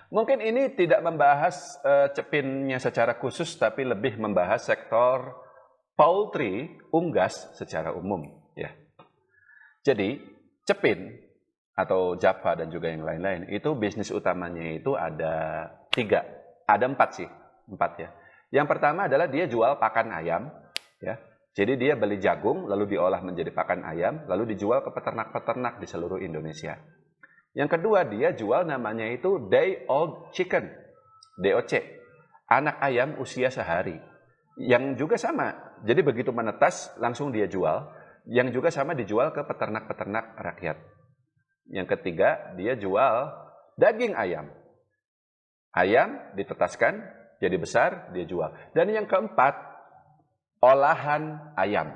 Mungkin ini tidak membahas Cepinnya secara khusus, tapi lebih membahas sektor poultry, unggas secara umum. Ya. Jadi Cepin atau Java dan juga yang lain-lain itu bisnis utamanya itu ada 3, ada 4 sih, 4 ya. Yang pertama adalah dia jual pakan ayam, ya. Jadi dia beli jagung lalu diolah menjadi pakan ayam, lalu dijual ke peternak-peternak di seluruh Indonesia. Yang kedua, dia jual namanya itu day old chicken, DOC, anak ayam usia sehari. Yang juga sama, jadi begitu menetas langsung dia jual, yang juga sama dijual ke peternak-peternak rakyat. Yang ketiga, dia jual daging ayam. Ayam ditetaskan, jadi besar, dia jual. Dan yang keempat, olahan ayam.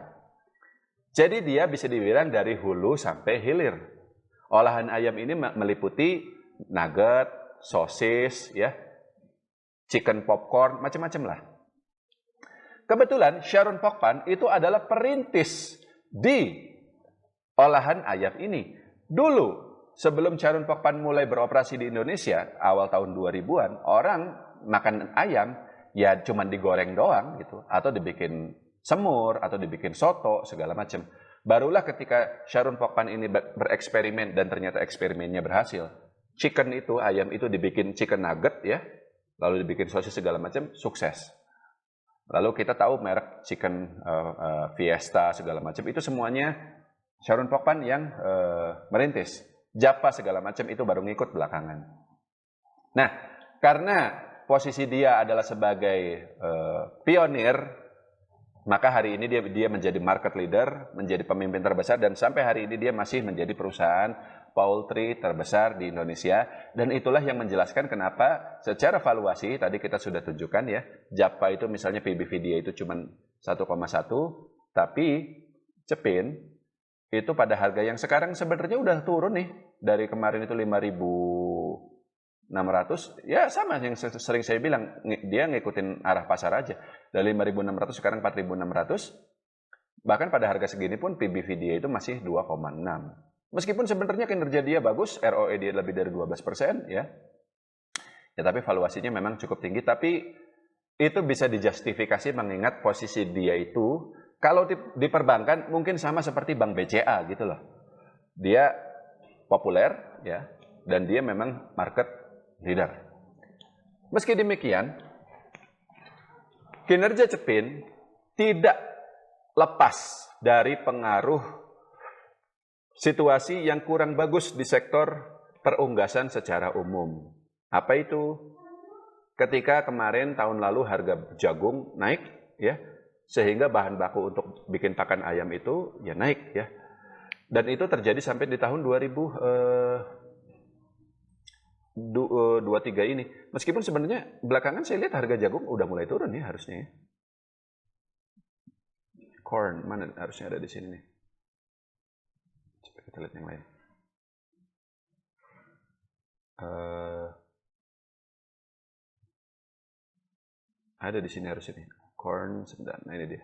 Jadi dia bisa dibilang dari hulu sampai hilir. Olahan ayam ini meliputi nugget, sosis, ya, chicken popcorn, macam-macam lah. Kebetulan Sharon Pokpan itu adalah perintis di olahan ayam ini. Dulu, sebelum Sharon Pokpan mulai beroperasi di Indonesia, awal tahun 2000-an, orang makan ayam ya cuma digoreng doang gitu, atau dibikin semur, atau dibikin soto, segala macam. Barulah ketika Sharon Pokpan ini bereksperimen dan ternyata eksperimennya berhasil. Chicken itu, ayam itu dibikin chicken nugget ya, lalu dibikin sosis segala macam, sukses. Lalu kita tahu merek chicken Fiesta segala macam, itu semuanya Sharon Pokpan yang merintis. Java segala macam itu baru ngikut belakangan. Nah, karena posisi dia adalah sebagai pionir, maka hari ini dia menjadi market leader, menjadi pemimpin terbesar, dan sampai hari ini dia masih menjadi perusahaan poultry terbesar di Indonesia. Dan itulah yang menjelaskan kenapa secara valuasi, tadi kita sudah tunjukkan ya, Java itu misalnya PBV dia itu cuma 1,1, tapi Cepin itu pada harga yang sekarang sebenarnya udah turun nih, dari kemarin itu 5.600, ya sama yang sering saya bilang, dia ngikutin arah pasar aja. Dari 5.600 sekarang 4.600, bahkan pada harga segini pun PBV dia itu masih 2,6. Meskipun sebenarnya kinerja dia bagus, ROE dia lebih dari 12%, ya. Ya tapi valuasinya memang cukup tinggi, tapi itu bisa dijustifikasi mengingat posisi dia itu, kalau di perbankan mungkin sama seperti Bank BCA gitu loh. Dia populer, ya, dan dia memang market leader. Meski demikian, kinerja Cepin tidak lepas dari pengaruh situasi yang kurang bagus di sektor perunggasan secara umum. Apa itu? Ketika kemarin tahun lalu harga jagung naik, ya, sehingga bahan baku untuk bikin pakan ayam itu ya naik, ya. Dan itu terjadi sampai di tahun 2023 ini. Meskipun sebenarnya belakangan saya lihat harga jagung udah mulai turun ya harusnya ya. Corn, mana harusnya ada di sini nih. Coba kita lihat yang lain. Ada di sini harusnya nih. Corn, sebentar. Nah ini dia.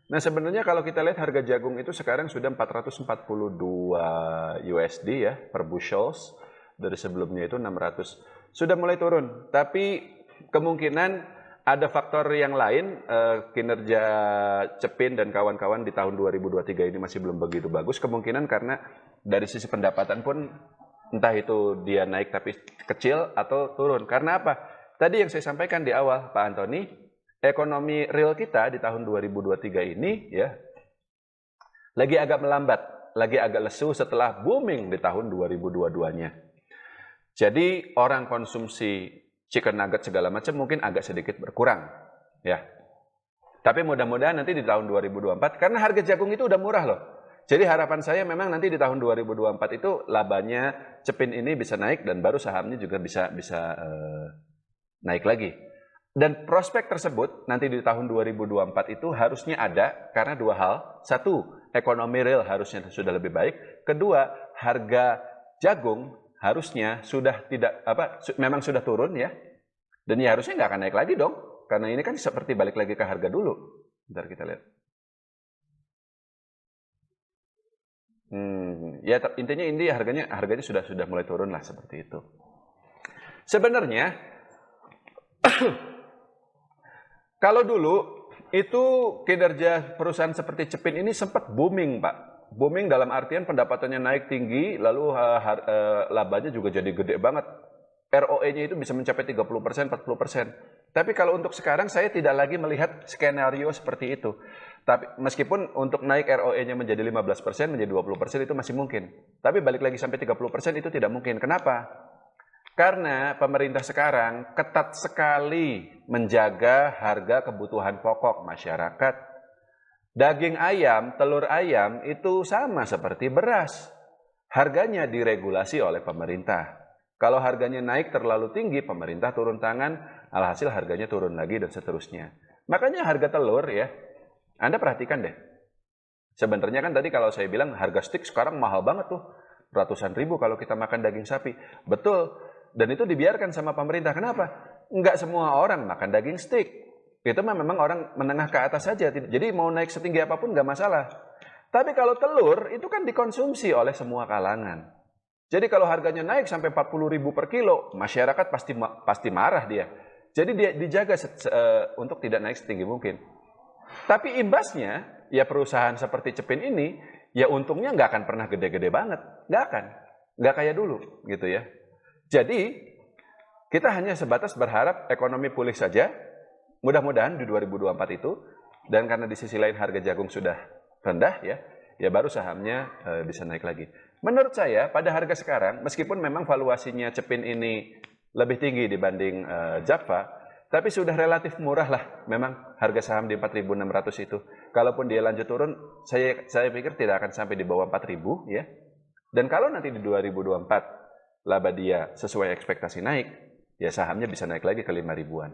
Nah sebenarnya kalau kita lihat harga jagung itu sekarang sudah 442 USD ya per bushels. Dari sebelumnya itu 600. Sudah mulai turun. Tapi kemungkinan ada faktor yang lain, kinerja Cepin dan kawan-kawan di tahun 2023 ini masih belum begitu bagus. Kemungkinan karena dari sisi pendapatan pun entah itu dia naik tapi kecil atau turun. Karena apa? Tadi yang saya sampaikan di awal, Pak Antoni, ekonomi real kita di tahun 2023 ini ya lagi agak melambat, lagi agak lesu setelah booming di tahun 2022-nya. Jadi orang konsumsi chicken nugget segala macam mungkin agak sedikit berkurang, ya. Tapi mudah-mudahan nanti di tahun 2024, karena harga jagung itu udah murah loh. Jadi harapan saya memang nanti di tahun 2024 itu labanya Cepin ini bisa naik dan baru sahamnya juga bisa naik lagi. Dan prospek tersebut nanti di tahun 2024 itu harusnya ada karena dua hal. Satu, ekonomi real harusnya sudah lebih baik. Kedua, harga jagung harusnya sudah memang sudah turun ya. Dan ya harusnya nggak akan naik lagi dong. Karena ini kan seperti balik lagi ke harga dulu. Bentar kita lihat. Ya intinya ini harganya sudah mulai turun lah seperti itu. Sebenarnya kalau dulu itu kinerja perusahaan seperti Cepin ini sempat booming, Pak. Booming dalam artian pendapatannya naik tinggi, lalu labanya juga jadi gede banget. ROE-nya itu bisa mencapai 30%, 40%. Tapi kalau untuk sekarang saya tidak lagi melihat skenario seperti itu. Tapi meskipun untuk naik ROE-nya menjadi 15%, menjadi 20% itu masih mungkin. Tapi balik lagi sampai 30% itu tidak mungkin. Kenapa? Karena pemerintah sekarang ketat sekali menjaga harga kebutuhan pokok masyarakat. Daging ayam, telur ayam itu sama seperti beras. Harganya diregulasi oleh pemerintah. Kalau harganya naik terlalu tinggi, pemerintah turun tangan, alhasil harganya turun lagi dan seterusnya. Makanya harga telur ya, Anda perhatikan deh. Sebenarnya kan tadi kalau saya bilang harga stik sekarang mahal banget tuh. Ratusan ribu kalau kita makan daging sapi. Betul. Dan itu dibiarkan sama pemerintah. Kenapa? Enggak semua orang makan daging stik. Itu memang orang menengah ke atas saja. Jadi mau naik setinggi apapun nggak masalah. Tapi kalau telur itu kan dikonsumsi oleh semua kalangan. Jadi kalau harganya naik sampai 40.000 per kilo, masyarakat pasti marah dia. Jadi dia dijaga untuk tidak naik setinggi mungkin. Tapi imbasnya, ya perusahaan seperti Cepin ini, ya untungnya nggak akan pernah gede-gede banget. Nggak akan. Nggak kayak dulu gitu ya. Jadi kita hanya sebatas berharap ekonomi pulih saja. Mudah-mudahan di 2024 itu. Dan karena di sisi lain harga jagung sudah rendah ya baru sahamnya bisa naik lagi. Menurut saya pada harga sekarang, meskipun memang valuasinya Cepin ini lebih tinggi dibanding Java, tapi sudah relatif murah lah memang harga saham di 4.600 itu. Kalaupun dia lanjut turun, saya pikir tidak akan sampai di bawah 4.000 ya. Dan kalau nanti di 2024 laba dia sesuai ekspektasi naik, ya sahamnya bisa naik lagi ke 5.000-an.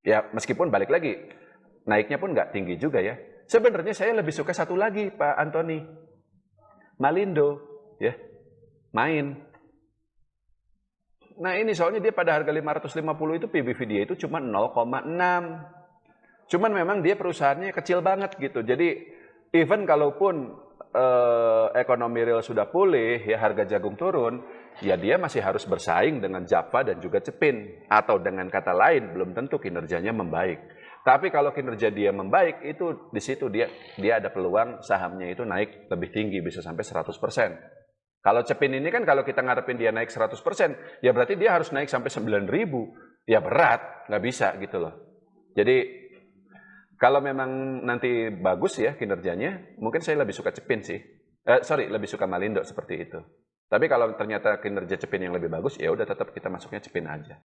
Ya meskipun balik lagi, naiknya pun nggak tinggi juga ya. Sebenarnya saya lebih suka satu lagi Pak Antoni, Malindo. Ya, main. Nah ini soalnya dia pada harga 550 itu PBV dia itu cuma 0,6. Cuman memang dia perusahaannya kecil banget gitu. Jadi even kalaupun ekonomi real sudah pulih, ya harga jagung turun, ya dia masih harus bersaing dengan Java dan juga Cepin. Atau dengan kata lain belum tentu kinerjanya membaik. Tapi kalau kinerja dia membaik itu di situ dia ada peluang sahamnya itu naik lebih tinggi bisa sampai 100%. Kalau Cepin ini kan kalau kita ngarepin dia naik 100%, ya berarti dia harus naik sampai 9.000. Ya berat, nggak bisa gitu loh. Jadi kalau memang nanti bagus ya kinerjanya, mungkin saya lebih suka Cepin sih. Lebih suka Malindo seperti itu. Tapi kalau ternyata kinerja Cepin yang lebih bagus, ya udah tetap kita masuknya Cepin aja.